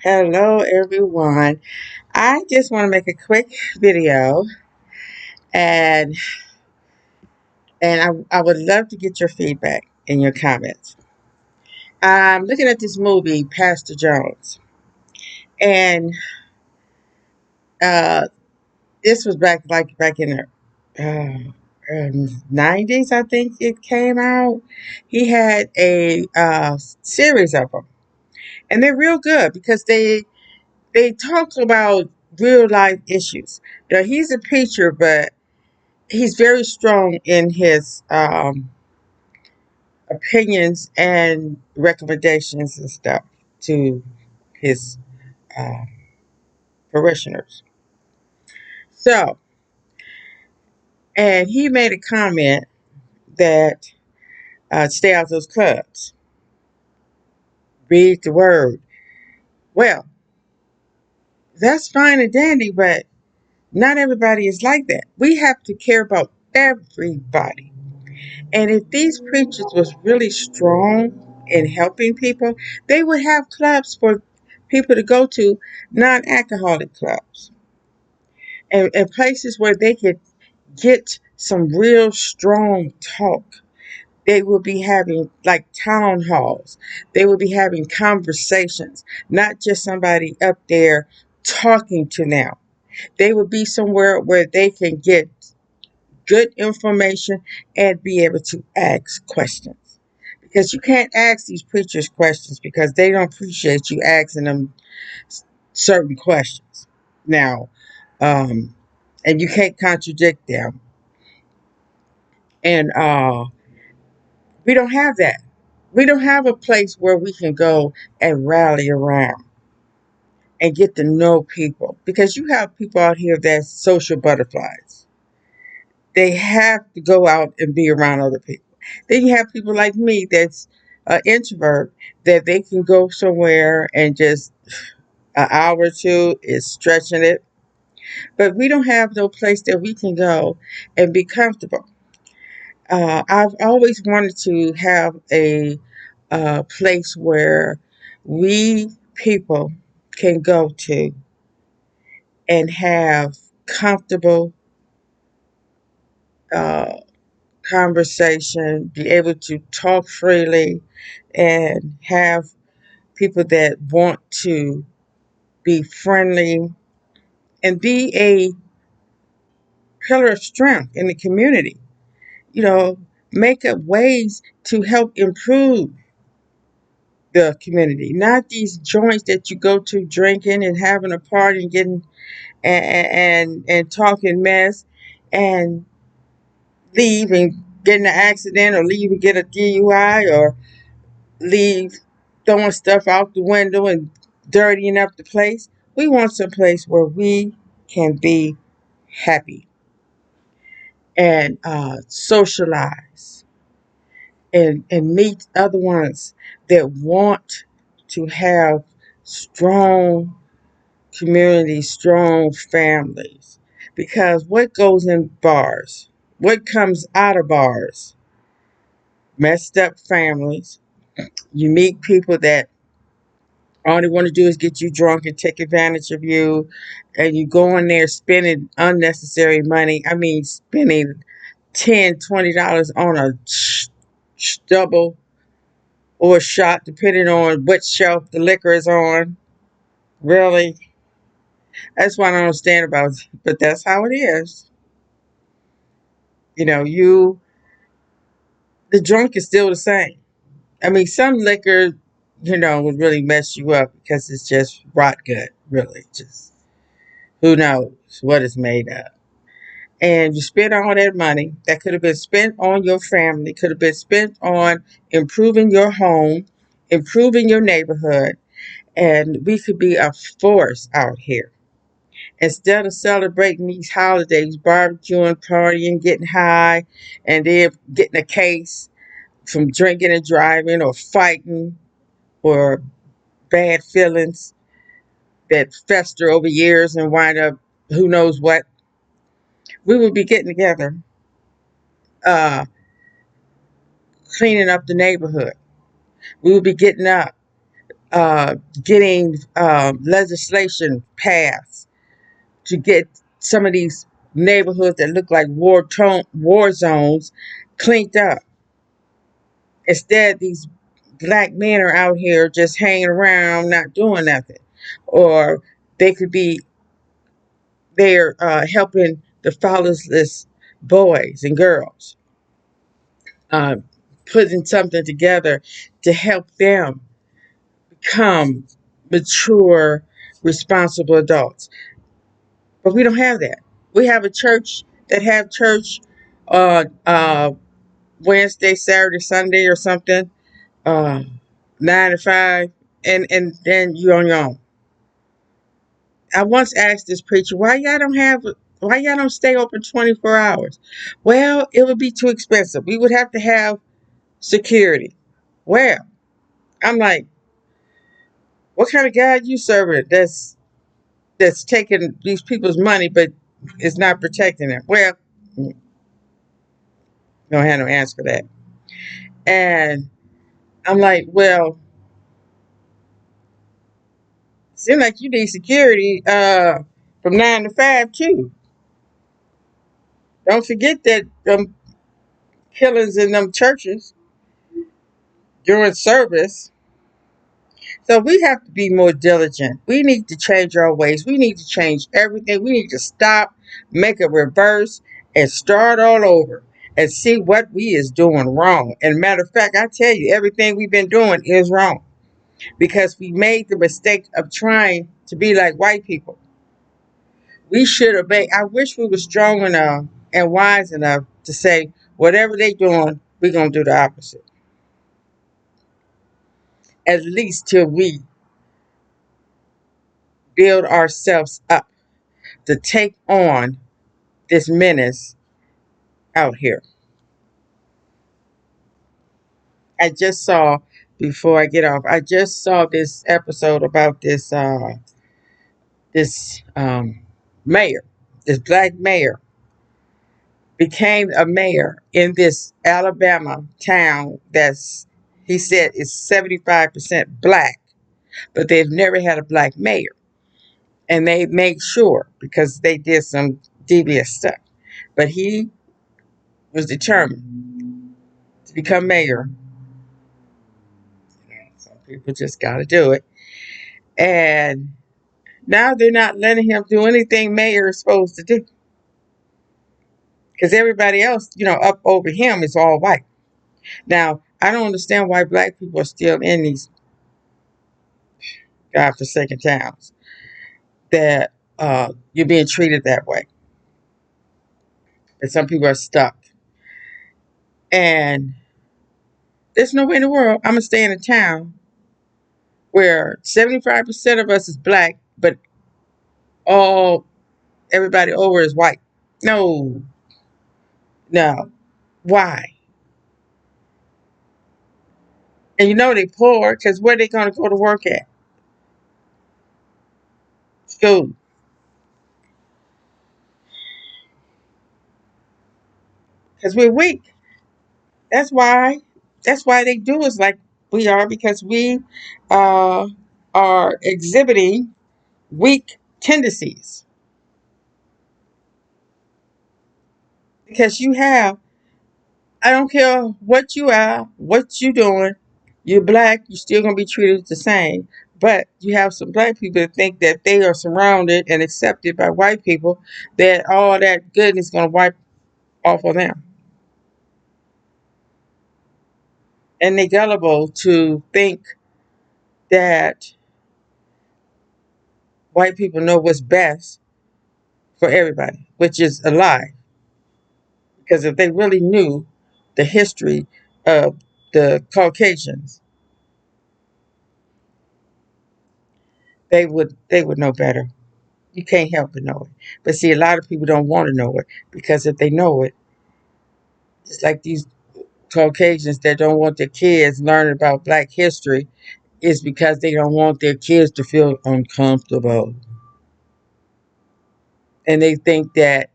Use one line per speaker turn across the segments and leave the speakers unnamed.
Hello everyone. I just want to make a quick video and I would love to get your feedback and your comments. I'm looking at this movie, Pastor Jones, and uh, this was back in the 90s, I think it came out. He had a series of them, and they're real good because they talk about real life issues. Now he's a preacher, but he's very strong in his opinions and recommendations and stuff to his uh, parishioners. So, and he made a comment that stay out of those clubs, read the word. Well, that's fine and dandy, but not everybody is like that. We have to care about everybody. And if these preachers was really strong in helping people, they would have clubs for people to go to, non-alcoholic clubs, and places where they could get some real strong talk. They would be having like town halls. They would be having conversations, not just somebody up there talking to them. They would be somewhere where they can get good information and be able to ask questions. Because you can't ask these preachers questions because they don't appreciate you asking them certain questions. Now, um, and you can't contradict them. And we don't have that. We don't have a place where we can go and rally around and get to know people because you have people out here that's social butterflies. They have to go out and be around other people. Then you have people like me that's an introvert that they can go somewhere and just an hour or two is stretching it. But we don't have no place that we can go and be comfortable. I've always wanted to have a place where we people can go to and have comfortable uh, conversation, be able to talk freely, and have people that want to be friendly and be a pillar of strength in the community. You know, make up ways to help improve the community, not these joints that you go to drinking and having a party and getting and talking mess and leave and get in an accident or leave and get a DUI or leave throwing stuff out the window and dirtying up the place. We want some place where we can be happy and socialize and meet other ones that want to have strong communities, strong families. Because what goes in bars, what comes out of bars, messed up families. You meet people that all they want to do is get you drunk and take advantage of you. And you go in there spending unnecessary money. I mean, spending $10, $20 on a double or a shot, depending on what shelf the liquor is on. Really? That's what I don't understand about it. But that's how it is. You know, the drunk is still the same. I mean, some liquor, would really mess you up because it's just rot gut, really. Just who knows what it's made of. And you spend all that money that could have been spent on your family, could have been spent on improving your home, improving your neighborhood, and we could be a force out here. Instead of celebrating these holidays, barbecuing, partying, getting high, and then getting a case from drinking and driving or fighting or bad feelings that fester over years and wind up who knows what, we would be getting together, uh, cleaning up the neighborhood. We would be getting up, uh, getting legislation passed to get some of these neighborhoods that look like war zones cleaned up. Instead, these black men are out here just hanging around, not doing nothing, or they could be there helping the fatherless boys and girls, uh, putting something together to help them become mature, responsible adults. But we don't have that. We have a church that have church on Wednesday, Saturday, Sunday, or something, uh, 9 to 5, and then you on your own. I once asked this preacher, why y'all don't stay open 24 hours? Well, it would be too expensive. We would have to have security. Well, I'm like, what kind of God you serving that's taking these people's money but is not protecting them? Well, don't have no answer for that. And I'm like, well, seems like you need security from 9 to 5 too. Don't forget that killings in them churches during service. So we have to be more diligent. We need to change our ways. We need to change everything. We need to stop, make a reverse, and start all over and see what we is doing wrong. And matter of fact, I tell you, everything we've been doing is wrong because we made the mistake of trying to be like white people. We should have made. I wish we were strong enough and wise enough to say whatever they doing, we're gonna do the opposite. At least till we build ourselves up to take on this menace out here. I just saw before I get off. I just saw this episode about this mayor, this black mayor became a mayor in this Alabama town that's he said is 75% black, but they've never had a black mayor. And they made sure because they did some devious stuff. But he was determined to become mayor. Some people just got to do it. And now they're not letting him do anything mayor is supposed to do. Because everybody else, up over him is all white. Now, I don't understand why black people are still in these godforsaken towns that you're being treated that way. And some people are stuck. And there's no way in the world I'm going to stay in a town where 75% of us is black, but all everybody over is white. No, no. Why? And they poor because where they going to go to work at? School. Because we're weak. That's why. That's why they do us like we are because we uh, are exhibiting weak tendencies. Because you have, I don't care what you are, what you doing, you're black, you're still gonna be treated the same. But you have some black people that think that they are surrounded and accepted by white people, that all that goodness is gonna wipe off of them. And they gullible to think that white people know what's best for everybody, which is a lie. Because if they really knew the history of the Caucasians, they would know better. You can't help but know it. But see, a lot of people don't want to know it because if they know it, just like these Caucasians that don't want their kids learning about Black history, is because they don't want their kids to feel uncomfortable. And they think that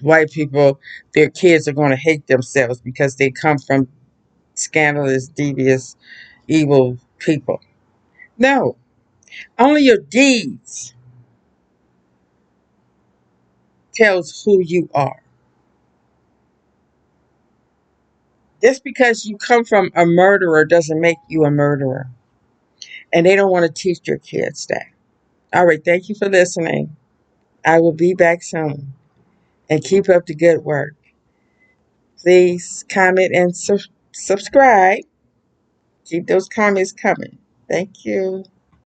white people, their kids are going to hate themselves because they come from scandalous, devious, evil people. No, only your deeds tells who you are. Just because you come from a murderer doesn't make you a murderer. And they don't want to teach your kids that. All right, thank you for listening. I will be back soon. And keep up the good work. Please comment and subscribe. Keep those comments coming. Thank you.